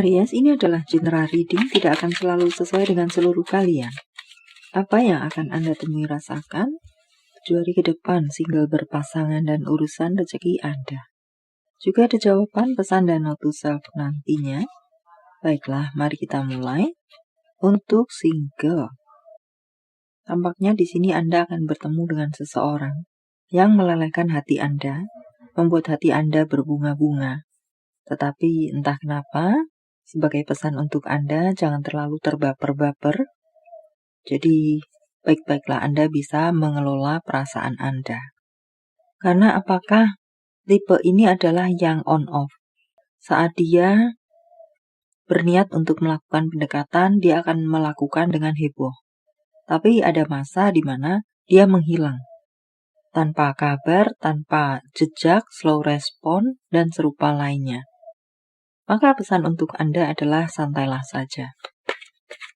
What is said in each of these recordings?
Aries, ini adalah general reading, tidak akan selalu sesuai dengan seluruh kalian. Apa yang akan Anda temui rasakan 7 hari ke depan, single berpasangan dan urusan rezeki Anda. Juga ada jawaban pesan dan note to self nantinya. Baiklah, mari kita mulai. Untuk single, tampaknya di sini Anda akan bertemu dengan seseorang yang melelehkan hati Anda, membuat hati Anda berbunga-bunga. Tetapi entah kenapa, sebagai pesan untuk Anda, jangan terlalu terbaper-baper. Jadi, baik-baiklah Anda bisa mengelola perasaan Anda. Karena apakah tipe ini adalah yang on-off? Saat dia berniat untuk melakukan pendekatan, dia akan melakukan dengan heboh. Tapi ada masa di mana dia menghilang. Tanpa kabar, tanpa jejak, slow respon, dan serupa lainnya. Maka pesan untuk Anda adalah santailah saja.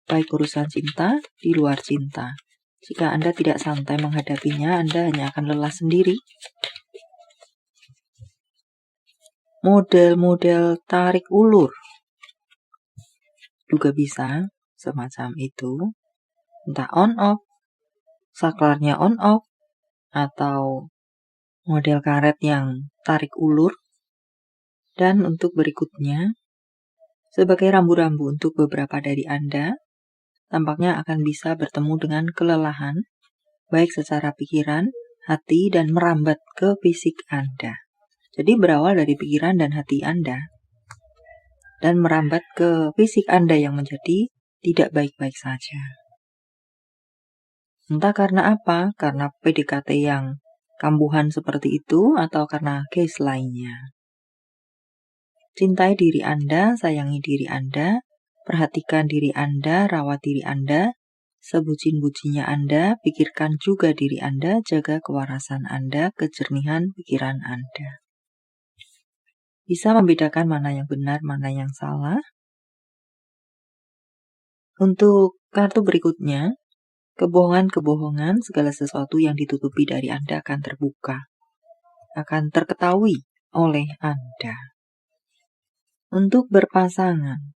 Baik urusan cinta, di luar cinta. Jika Anda tidak santai menghadapinya, Anda hanya akan lelah sendiri. Model-model tarik ulur juga bisa semacam itu. Entah on-off, saklarnya on-off, atau model karet yang tarik ulur. Dan untuk berikutnya, sebagai rambu-rambu untuk beberapa dari Anda, tampaknya akan bisa bertemu dengan kelelahan, baik secara pikiran, hati, dan merambat ke fisik Anda. Jadi berawal dari pikiran dan hati Anda, dan merambat ke fisik Anda yang menjadi tidak baik-baik saja. Entah karena apa, karena PDKT yang kambuhan seperti itu, atau karena case lainnya. Cintai diri Anda, sayangi diri Anda, perhatikan diri Anda, rawat diri Anda, sebucin-bucinnya Anda, pikirkan juga diri Anda, jaga kewarasan Anda, kejernihan pikiran Anda. Bisa membedakan mana yang benar, mana yang salah. Untuk kartu berikutnya, kebohongan-kebohongan, segala sesuatu yang ditutupi dari Anda akan terbuka, akan terketahui oleh Anda. Untuk berpasangan,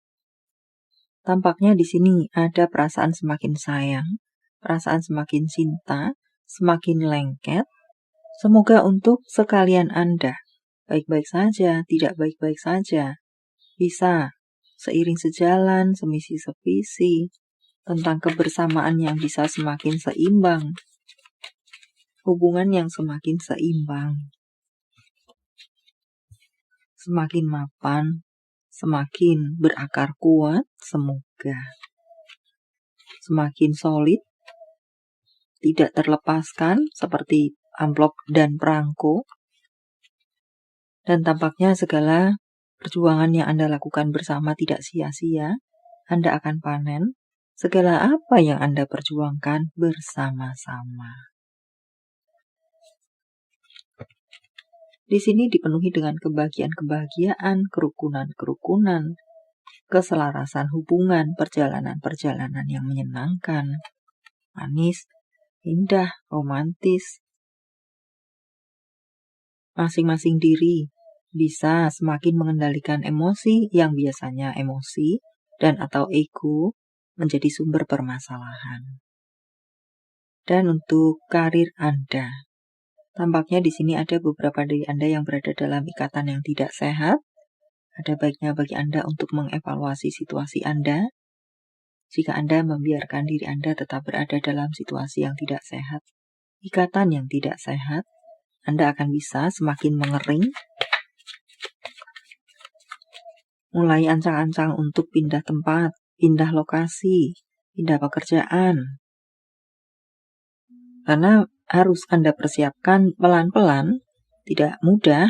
tampaknya di sini ada perasaan semakin sayang, perasaan semakin cinta, semakin lengket. Semoga untuk sekalian Anda, baik-baik saja, tidak baik-baik saja, bisa seiring sejalan, semisi sevisi, tentang kebersamaan yang bisa semakin seimbang, hubungan yang semakin seimbang, semakin mapan, semakin berakar kuat, semoga semakin solid, tidak terlepaskan seperti amplop dan perangko, dan tampaknya segala perjuangan yang Anda lakukan bersama tidak sia-sia. Anda akan panen segala apa yang Anda perjuangkan bersama-sama. Di sini dipenuhi dengan kebahagiaan-kebahagiaan, kerukunan-kerukunan, keselarasan hubungan, perjalanan-perjalanan yang menyenangkan, manis, indah, romantis. Masing-masing diri bisa semakin mengendalikan emosi yang biasanya emosi dan atau ego menjadi sumber permasalahan. Dan untuk karir Anda, tampaknya di sini ada beberapa dari Anda yang berada dalam ikatan yang tidak sehat. Ada baiknya bagi Anda untuk mengevaluasi situasi Anda. Jika Anda membiarkan diri Anda tetap berada dalam situasi yang tidak sehat, ikatan yang tidak sehat, Anda akan bisa semakin mengering, mulai ancang-ancang untuk pindah tempat, pindah lokasi, pindah pekerjaan. Karena harus Anda persiapkan pelan-pelan, tidak mudah,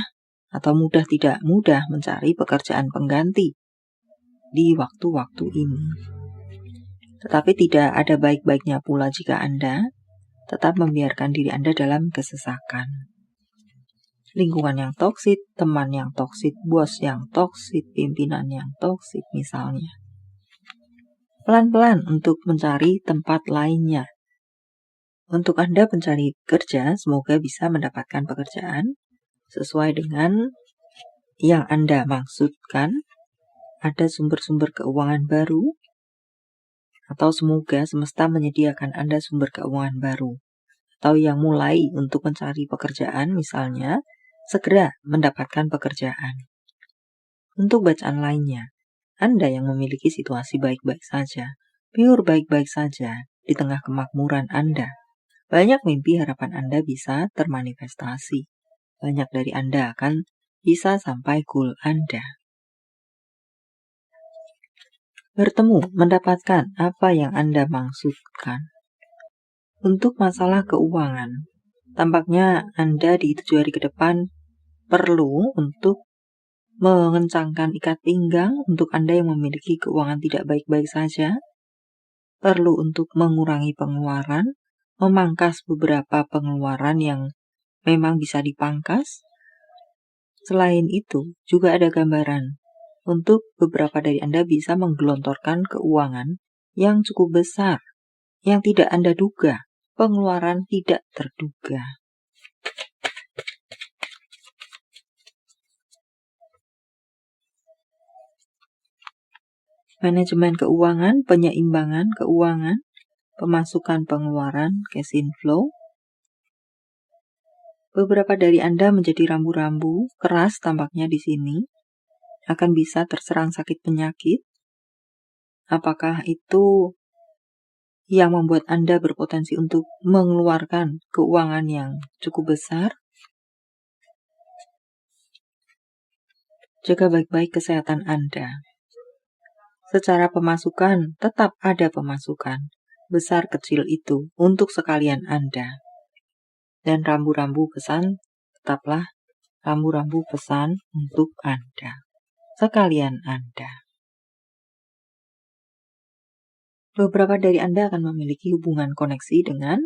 atau mudah tidak mudah mencari pekerjaan pengganti di waktu-waktu ini. Tetapi tidak ada baik-baiknya pula jika Anda tetap membiarkan diri Anda dalam kesesakan. Lingkungan yang toksik, teman yang toksik, bos yang toksik, pimpinan yang toksik misalnya. Pelan-pelan untuk mencari tempat lainnya. Untuk Anda pencari kerja, semoga bisa mendapatkan pekerjaan sesuai dengan yang Anda maksudkan. ada sumber-sumber keuangan baru, atau semoga semesta menyediakan Anda sumber keuangan baru, atau yang mulai untuk mencari pekerjaan misalnya, segera mendapatkan pekerjaan. Untuk bacaan lainnya, Anda yang memiliki situasi baik-baik saja, pure baik-baik saja di tengah kemakmuran Anda. Banyak mimpi harapan Anda bisa termanifestasi. Banyak dari Anda akan bisa sampai goal Anda. Bertemu, mendapatkan apa yang Anda maksudkan. Untuk masalah keuangan, tampaknya Anda di 7 hari ke depan perlu untuk mengencangkan ikat pinggang untuk Anda yang memiliki keuangan tidak baik-baik saja. Perlu untuk mengurangi pengeluaran, memangkas beberapa pengeluaran yang memang bisa dipangkas. Selain itu, juga ada gambaran untuk beberapa dari Anda bisa menggelontorkan keuangan yang cukup besar, yang tidak Anda duga, pengeluaran tidak terduga. Manajemen keuangan, penyeimbangan keuangan, pemasukan pengeluaran, cash inflow. Beberapa dari Anda menjadi rambu-rambu keras tampaknya di sini, akan bisa terserang sakit penyakit. Apakah itu yang membuat Anda berpotensi untuk mengeluarkan keuangan yang cukup besar? Jaga baik-baik kesehatan Anda. Secara pemasukan, tetap ada pemasukan, besar kecil itu, untuk sekalian Anda. Dan rambu-rambu pesan, tetaplah rambu-rambu pesan untuk Anda, sekalian Anda. Beberapa dari Anda akan memiliki hubungan koneksi dengan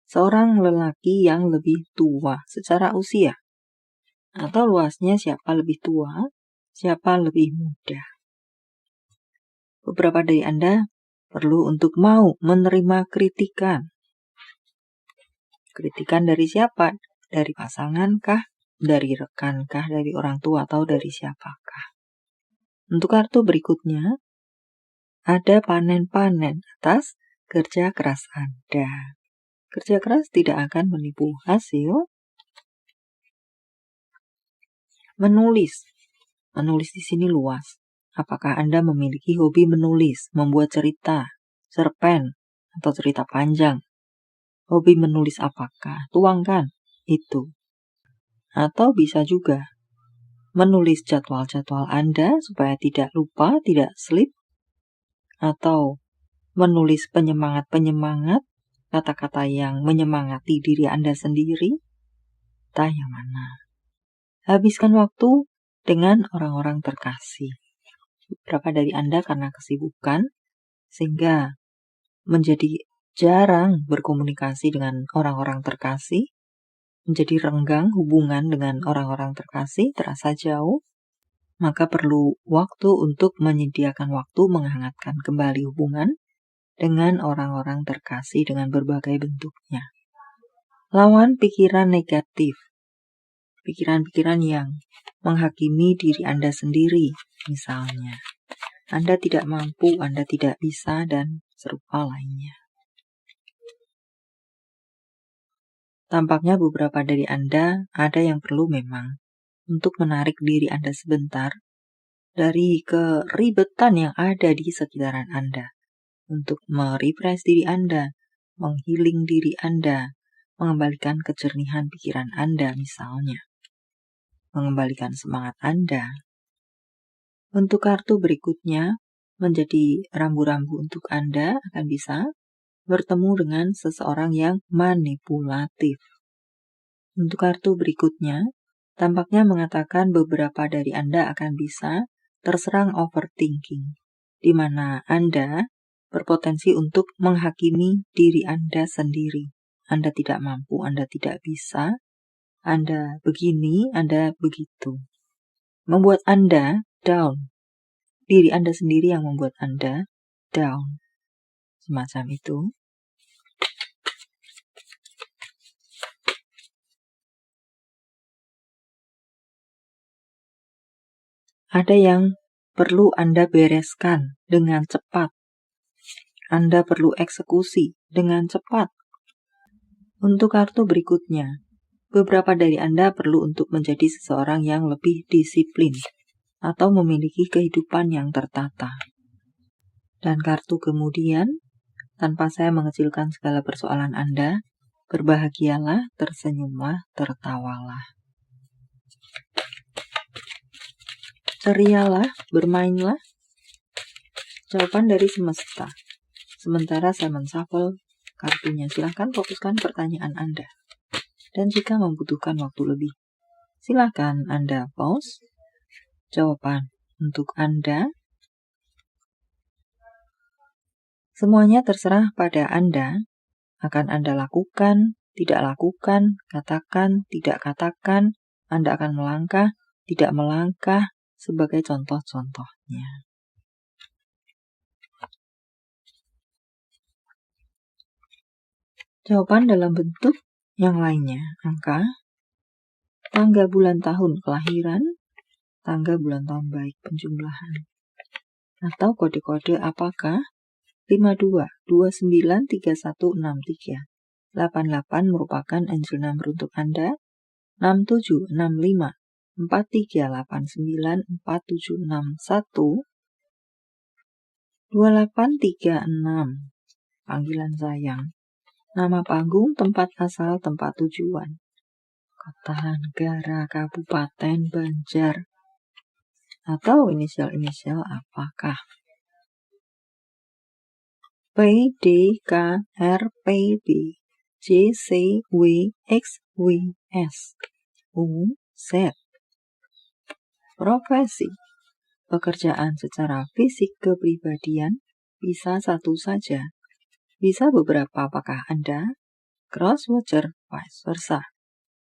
seorang lelaki yang lebih tua secara usia. Atau luasnya siapa lebih tua, siapa lebih muda. Beberapa dari Anda perlu untuk mau menerima kritikan. Kritikan dari siapa? Dari pasangan kah? Dari rekan kah? Dari orang tua atau dari siapakah? Untuk kartu berikutnya, ada panen-panen atas kerja keras Anda. Kerja keras tidak akan menipu hasil. Menulis. Menulis di sini luas. Apakah Anda memiliki hobi menulis, membuat cerita, cerpen, atau cerita panjang? Hobi menulis apakah? Tuangkan itu. Atau bisa juga menulis jadwal-jadwal Anda supaya tidak lupa, tidak slip. Atau menulis penyemangat-penyemangat, kata-kata yang menyemangati diri Anda sendiri. Entah yang mana. Habiskan waktu dengan orang-orang terkasih. Beberapa dari Anda karena kesibukan, sehingga menjadi jarang berkomunikasi dengan orang-orang terkasih, menjadi renggang hubungan dengan orang-orang terkasih, terasa jauh, maka perlu waktu untuk menyediakan waktu menghangatkan kembali hubungan dengan orang-orang terkasih dengan berbagai bentuknya. Lawan pikiran negatif, pikiran-pikiran yang menghakimi diri Anda sendiri, misalnya. Anda tidak mampu, Anda tidak bisa, dan serupa lainnya. Tampaknya beberapa dari Anda ada yang perlu memang untuk menarik diri Anda sebentar dari keribetan yang ada di sekitaran Anda, untuk merefresh diri Anda, menghealing diri Anda, mengembalikan kejernihan pikiran Anda misalnya, mengembalikan semangat Anda. Untuk kartu berikutnya, menjadi rambu-rambu untuk Anda akan bisa bertemu dengan seseorang yang manipulatif. Untuk kartu berikutnya, tampaknya mengatakan beberapa dari Anda akan bisa terserang overthinking, di mana Anda berpotensi untuk menghakimi diri Anda sendiri. Anda tidak mampu, Anda tidak bisa, Anda begini, Anda begitu. Membuat Anda down. Diri Anda sendiri yang membuat Anda down. Semacam itu. Ada yang perlu Anda bereskan dengan cepat. Anda perlu eksekusi dengan cepat. Untuk kartu berikutnya, beberapa dari Anda perlu untuk menjadi seseorang yang lebih disiplin atau memiliki kehidupan yang tertata. Dan kartu kemudian, tanpa saya mengecilkan segala persoalan Anda, berbahagialah, tersenyumlah, tertawalah. Cerialah, bermainlah. Jawaban dari semesta. Sementara saya menshuffle kartunya, silahkan fokuskan pertanyaan Anda. Dan jika membutuhkan waktu lebih, silahkan Anda pause. Jawaban untuk Anda. Semuanya terserah pada Anda. Akan Anda lakukan, tidak lakukan, katakan, tidak katakan. Anda akan melangkah, tidak melangkah, sebagai contoh-contohnya. Jawaban dalam bentuk yang lainnya, angka, tanggal bulan tahun kelahiran, tanggal bulan tahun baik penjumlahan, atau kode-kode apakah 52, 29, 31, 63. 88 merupakan angel number untuk Anda, 67, 65, 43, 89, 47, 61, 28, 36. Panggilan sayang. Nama panggung, tempat asal, tempat tujuan. Kota, negara, kabupaten, Banjar. Atau inisial-inisial apakah? P, D, K, R, P, B, J, C, W, X, W, S, U, Z. Profesi. Pekerjaan secara fisik kepribadian bisa satu saja. Bisa beberapa, apakah Anda? Crosswatcher, vice versa.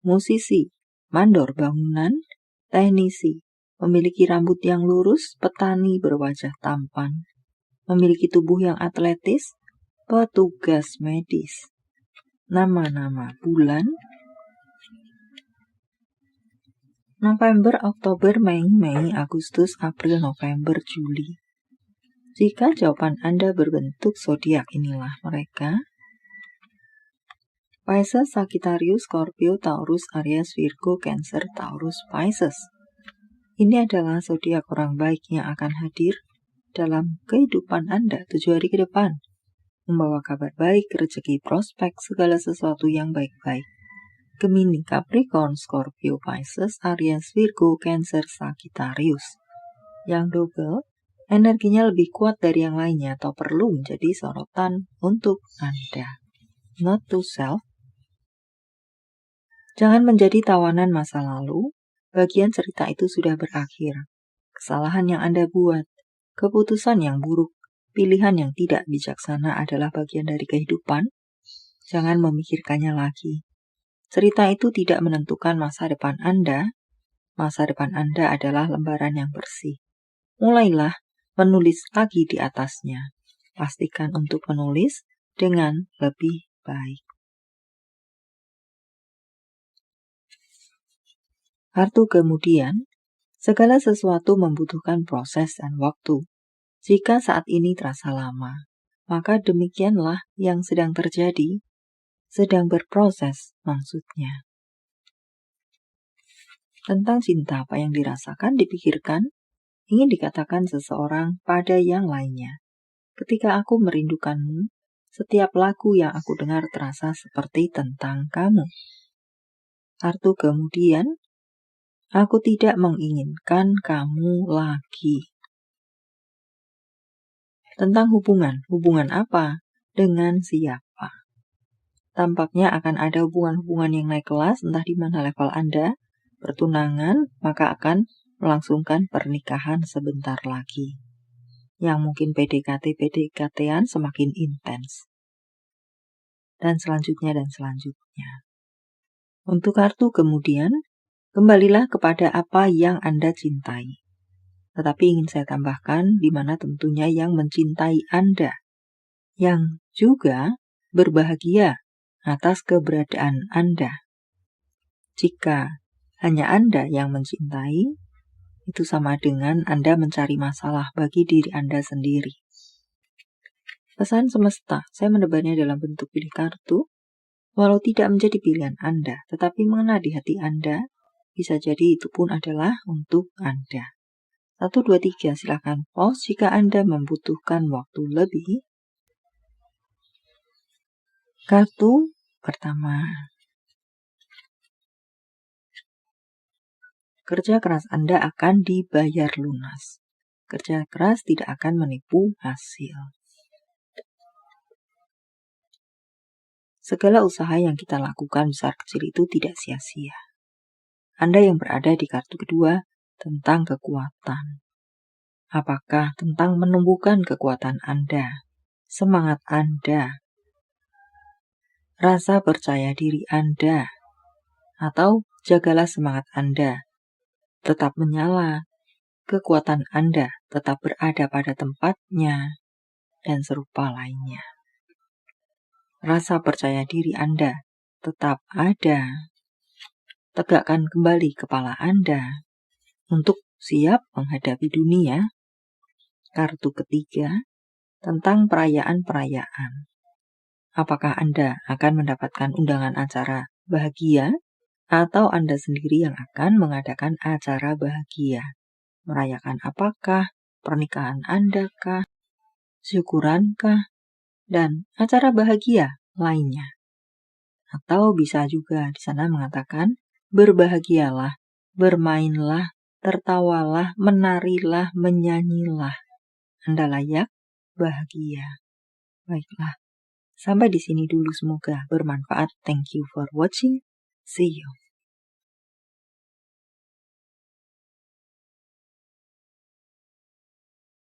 Musisi, mandor bangunan, teknisi, memiliki rambut yang lurus, petani berwajah tampan, memiliki tubuh yang atletis, petugas medis. Nama-nama bulan, November, Oktober, Mei, Agustus, April, November, Juli. Jika jawaban Anda berbentuk zodiak, inilah mereka. Pisces, Sagittarius, Scorpio, Taurus, Aries, Virgo, Cancer, Taurus, Pisces. Ini adalah zodiak orang baik yang akan hadir dalam kehidupan Anda 7 hari ke depan. Membawa kabar baik, rezeki, prospek, segala sesuatu yang baik-baik. Gemini, Capricorn, Scorpio, Pisces, Aries, Virgo, Cancer, Sagittarius. Yang double, energinya lebih kuat dari yang lainnya atau perlu menjadi sorotan untuk Anda. Note to self. Jangan menjadi tawanan masa lalu, bagian cerita itu sudah berakhir. Kesalahan yang Anda buat, keputusan yang buruk, pilihan yang tidak bijaksana adalah bagian dari kehidupan. Jangan memikirkannya lagi. Cerita itu tidak menentukan masa depan Anda. Masa depan Anda adalah lembaran yang bersih. Mulailah menulis lagi di atasnya. Pastikan untuk menulis dengan lebih baik. Kartu kemudian, segala sesuatu membutuhkan proses dan waktu. Jika saat ini terasa lama, maka demikianlah yang sedang terjadi, sedang berproses maksudnya. Tentang cinta, apa yang dirasakan, dipikirkan, ingin dikatakan seseorang pada yang lainnya. Ketika aku merindukanmu, setiap lagu yang aku dengar terasa seperti tentang kamu. Kartu kemudian, aku tidak menginginkan kamu lagi. Tentang hubungan apa? Dengan siapa? Tampaknya akan ada hubungan-hubungan yang naik kelas, entah di mana level Anda, bertunangan, maka akan melangsungkan pernikahan sebentar lagi. Yang mungkin PDKT-an semakin intens. Dan selanjutnya. Untuk kartu kemudian, kembalilah kepada apa yang Anda cintai. Tetapi ingin saya tambahkan, di mana tentunya yang mencintai Anda, yang juga berbahagia atas keberadaan Anda. Jika hanya Anda yang mencintai, Itu sama dengan Anda mencari masalah bagi diri Anda sendiri. Pesan semesta, saya menebarnya dalam bentuk pilih kartu. Walau tidak menjadi pilihan Anda, tetapi mengena di hati Anda, bisa jadi itu pun adalah untuk Anda. 1, 2, 3, silakan pause jika Anda membutuhkan waktu lebih. Kartu pertama. Kerja keras Anda akan dibayar lunas. Kerja keras tidak akan menipu hasil. Segala usaha yang kita lakukan besar kecil itu tidak sia-sia. Anda yang berada di kartu kedua tentang kekuatan. Apakah tentang menumbuhkan kekuatan Anda, semangat Anda, rasa percaya diri Anda, atau jagalah semangat Anda tetap menyala, kekuatan Anda tetap berada pada tempatnya, dan serupa lainnya. Rasa percaya diri Anda tetap ada. Tegakkan kembali kepala Anda untuk siap menghadapi dunia. Kartu ketiga tentang perayaan-perayaan. Apakah Anda akan mendapatkan undangan acara bahagia atau Anda sendiri yang akan mengadakan acara bahagia? Merayakan apakah? Pernikahan Anda kah? Syukuran kah? Dan acara bahagia lainnya. Atau bisa juga di sana mengatakan berbahagialah, bermainlah, tertawalah, menarilah, menyanyilah. Anda layak bahagia. Baiklah. Sampai di sini dulu, semoga bermanfaat. Thank you for watching. See you.